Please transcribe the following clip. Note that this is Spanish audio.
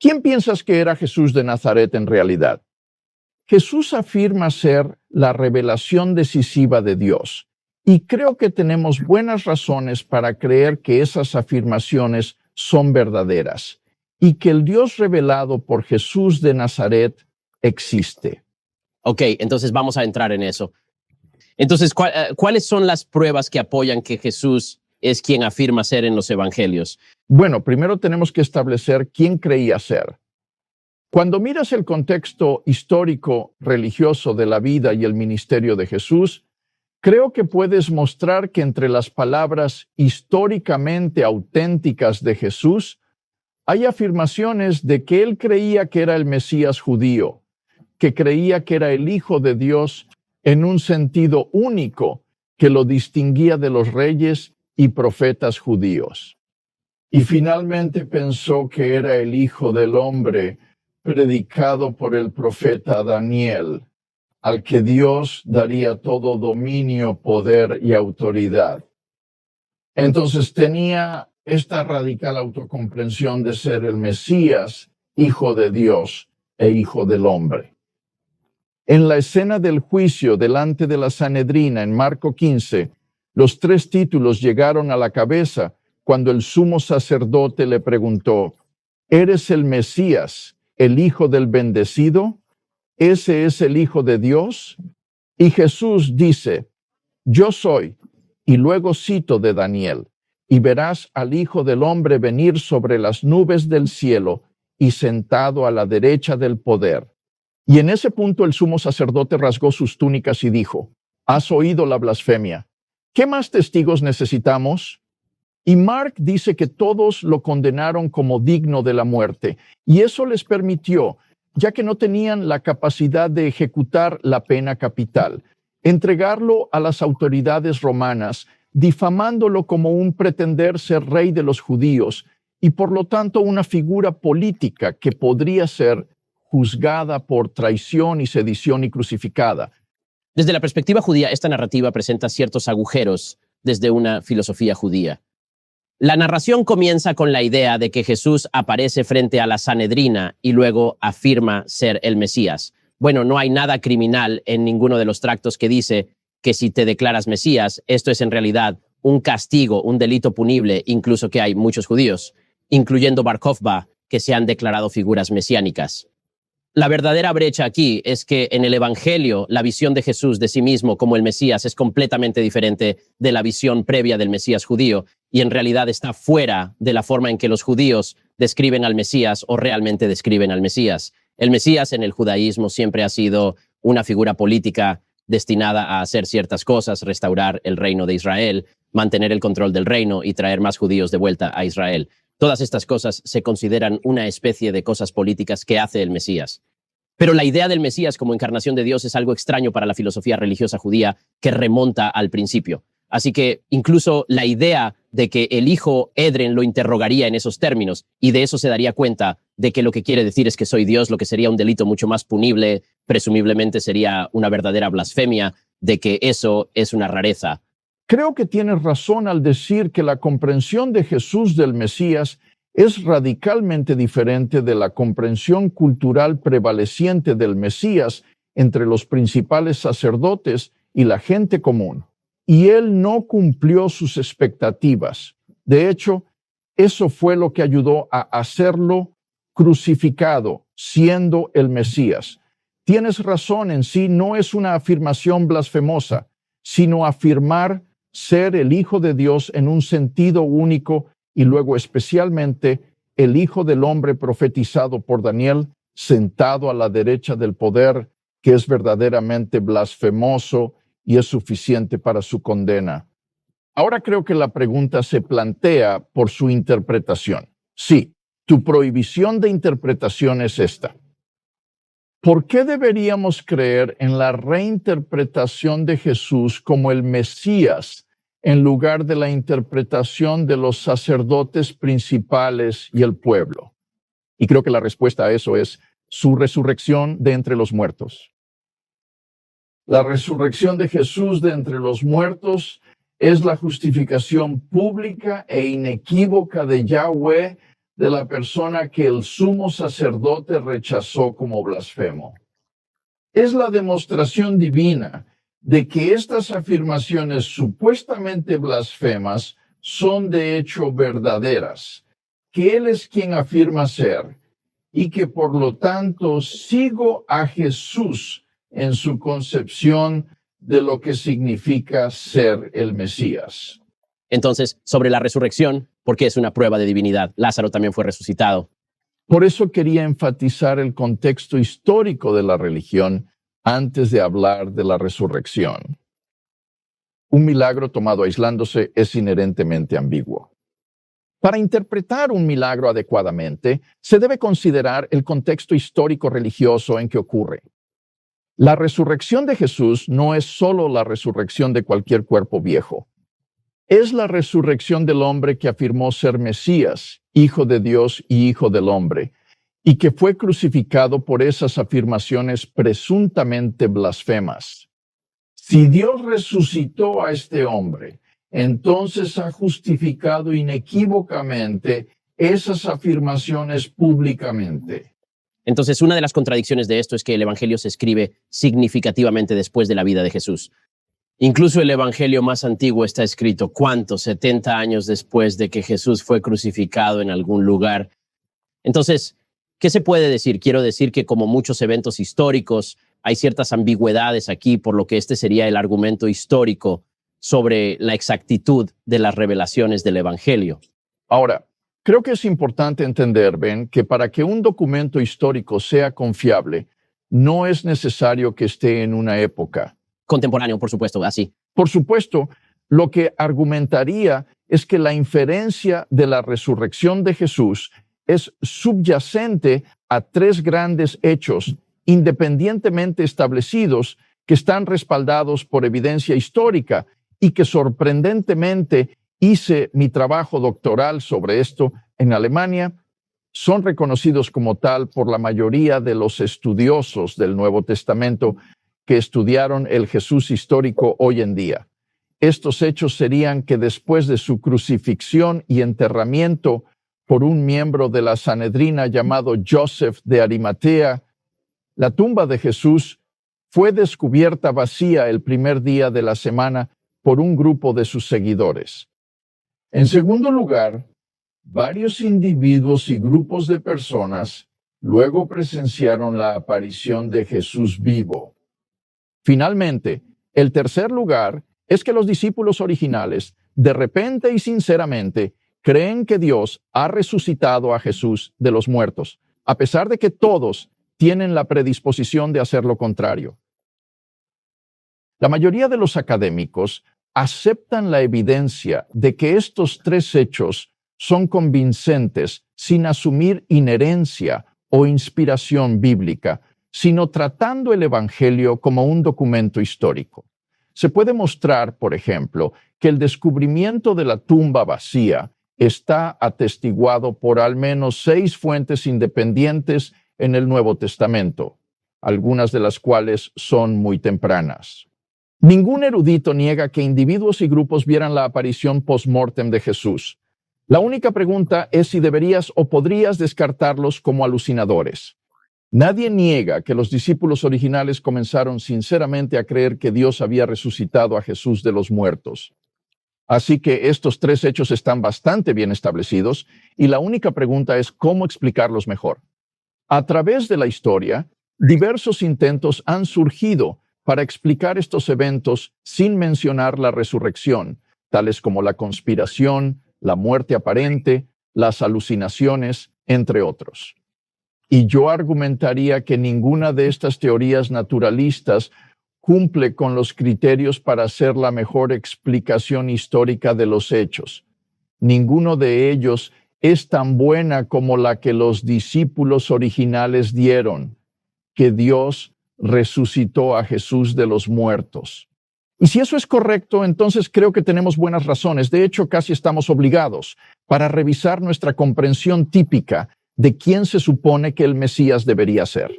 ¿Quién piensas que era Jesús de Nazaret en realidad? Jesús afirma ser la revelación decisiva de Dios, y creo que tenemos buenas razones para creer que esas afirmaciones son verdaderas, y que el Dios revelado por Jesús de Nazaret existe. Ok, entonces vamos a entrar en eso. Entonces, ¿cuáles son las pruebas que apoyan que Jesús es quien afirma ser en los evangelios? Bueno, primero tenemos que establecer quién creía ser. Cuando miras el contexto histórico religioso de la vida y el ministerio de Jesús, creo que puedes mostrar que entre las palabras históricamente auténticas de Jesús hay afirmaciones de que él creía que era el Mesías judío, que creía que era el Hijo de Dios en un sentido único que lo distinguía de los reyes y profetas judíos. Y finalmente pensó que era el Hijo del Hombre predicado por el profeta Daniel, al que Dios daría todo dominio, poder y autoridad. Entonces tenía esta radical autocomprensión de ser el Mesías, Hijo de Dios e Hijo del Hombre. En la escena del juicio delante de la Sanedrina en Marco 15, los 3 títulos llegaron a la cabeza cuando el sumo sacerdote le preguntó: ¿eres el Mesías, el Hijo del Bendecido? ¿Ese es el Hijo de Dios? Y Jesús dice: yo soy. Y luego cito de Daniel: y verás al Hijo del Hombre venir sobre las nubes del cielo y sentado a la derecha del poder. Y en ese punto el sumo sacerdote rasgó sus túnicas y dijo: has oído la blasfemia. ¿Qué más testigos necesitamos? Y Mark dice que todos lo condenaron como digno de la muerte, y eso les permitió, ya que no tenían la capacidad de ejecutar la pena capital, entregarlo a las autoridades romanas, difamándolo como un pretender ser rey de los judíos, y por lo tanto una figura política que podría ser juzgada por traición y sedición y crucificada. Desde la perspectiva judía, esta narrativa presenta ciertos agujeros desde una filosofía judía. La narración comienza con la idea de que Jesús aparece frente a la Sanedrina y luego afirma ser el Mesías. Bueno, no hay nada criminal en ninguno de los tractos que dice que si te declaras Mesías, esto es en realidad un castigo, un delito punible, incluso que hay muchos judíos, incluyendo Bar Kokhba, que se han declarado figuras mesiánicas. La verdadera brecha aquí es que en el Evangelio la visión de Jesús de sí mismo como el Mesías es completamente diferente de la visión previa del Mesías judío y en realidad está fuera de la forma en que los judíos describen al Mesías o realmente describen al Mesías. El Mesías en el judaísmo siempre ha sido una figura política destinada a hacer ciertas cosas, restaurar el reino de Israel, mantener el control del reino y traer más judíos de vuelta a Israel. Todas estas cosas se consideran una especie de cosas políticas que hace el Mesías. Pero la idea del Mesías como encarnación de Dios es algo extraño para la filosofía religiosa judía que remonta al principio. Así que incluso la idea de que el hijo Edren lo interrogaría en esos términos y de eso se daría cuenta de que lo que quiere decir es que soy Dios, lo que sería un delito mucho más punible, presumiblemente sería una verdadera blasfemia, de que eso es una rareza. Creo que tienes razón al decir que la comprensión de Jesús del Mesías es radicalmente diferente de la comprensión cultural prevaleciente del Mesías entre los principales sacerdotes y la gente común. Y él no cumplió sus expectativas. De hecho, eso fue lo que ayudó a hacerlo crucificado, siendo el Mesías. Tienes razón, en sí no es una afirmación blasfemosa, sino afirmar ser el Hijo de Dios en un sentido único y luego especialmente el Hijo del Hombre profetizado por Daniel, sentado a la derecha del poder, que es verdaderamente blasfemoso y es suficiente para su condena. Ahora creo que la pregunta se plantea por su interpretación. Sí, tu prohibición de interpretación es esta. ¿Por qué deberíamos creer en la reinterpretación de Jesús como el Mesías en lugar de la interpretación de los sacerdotes principales y el pueblo? Y creo que la respuesta a eso es su resurrección de entre los muertos. La resurrección de Jesús de entre los muertos es la justificación pública e inequívoca de Yahweh de la persona que el sumo sacerdote rechazó como blasfemo. Es la demostración divina de que estas afirmaciones supuestamente blasfemas son de hecho verdaderas, que Él es quien afirma ser, y que por lo tanto sigo a Jesús en su concepción de lo que significa ser el Mesías. Entonces, sobre la resurrección, porque es una prueba de divinidad, Lázaro también fue resucitado. Por eso quería enfatizar el contexto histórico de la religión antes de hablar de la resurrección. Un milagro tomado aislándose es inherentemente ambiguo. Para interpretar un milagro adecuadamente, se debe considerar el contexto histórico religioso en que ocurre. La resurrección de Jesús no es solo la resurrección de cualquier cuerpo viejo. Es la resurrección del hombre que afirmó ser Mesías, Hijo de Dios y Hijo del hombre, y que fue crucificado por esas afirmaciones presuntamente blasfemas. Si Dios resucitó a este hombre, entonces ha justificado inequívocamente esas afirmaciones públicamente. Entonces, una de las contradicciones de esto es que el Evangelio se escribe significativamente después de la vida de Jesús. Incluso el Evangelio más antiguo está escrito, ¿cuántos? 70 años después de que Jesús fue crucificado en algún lugar. Entonces, ¿qué se puede decir? Quiero decir que como muchos eventos históricos, hay ciertas ambigüedades aquí, por lo que este sería el argumento histórico sobre la exactitud de las revelaciones del Evangelio. Ahora, creo que es importante entender, Ben, que para que un documento histórico sea confiable, no es necesario que esté en una época. Contemporáneo, por supuesto, así. Por supuesto, lo que argumentaría es que la inferencia de la resurrección de Jesús es subyacente a tres grandes hechos independientemente establecidos que están respaldados por evidencia histórica y que sorprendentemente hice mi trabajo doctoral sobre esto en Alemania, son reconocidos como tal por la mayoría de los estudiosos del Nuevo Testamento que estudiaron el Jesús histórico hoy en día. Estos hechos serían que después de su crucifixión y enterramiento por un miembro de la Sanedrina llamado Joseph de Arimatea, la tumba de Jesús fue descubierta vacía el primer día de la semana por un grupo de sus seguidores. En segundo lugar, varios individuos y grupos de personas luego presenciaron la aparición de Jesús vivo. Finalmente, el tercer lugar es que los discípulos originales, de repente y sinceramente, creen que Dios ha resucitado a Jesús de los muertos, a pesar de que todos tienen la predisposición de hacer lo contrario. La mayoría de los académicos aceptan la evidencia de que estos tres hechos son convincentes sin asumir inherencia o inspiración bíblica, sino tratando el Evangelio como un documento histórico. Se puede mostrar, por ejemplo, que el descubrimiento de la tumba vacía está atestiguado por al menos 6 fuentes independientes en el Nuevo Testamento, algunas de las cuales son muy tempranas. Ningún erudito niega que individuos y grupos vieran la aparición post-mortem de Jesús. La única pregunta es si deberías o podrías descartarlos como alucinadores. Nadie niega que los discípulos originales comenzaron sinceramente a creer que Dios había resucitado a Jesús de los muertos. Así que estos tres hechos están bastante bien establecidos y la única pregunta es cómo explicarlos mejor. A través de la historia, diversos intentos han surgido para explicar estos eventos sin mencionar la resurrección, tales como la conspiración, la muerte aparente, las alucinaciones, entre otros. Y yo argumentaría que ninguna de estas teorías naturalistas cumple con los criterios para hacer la mejor explicación histórica de los hechos. Ninguno de ellos es tan buena como la que los discípulos originales dieron, que Dios resucitó a Jesús de los muertos. Y si eso es correcto, entonces creo que tenemos buenas razones, de hecho casi estamos obligados, para revisar nuestra comprensión típica de quién se supone que el Mesías debería ser.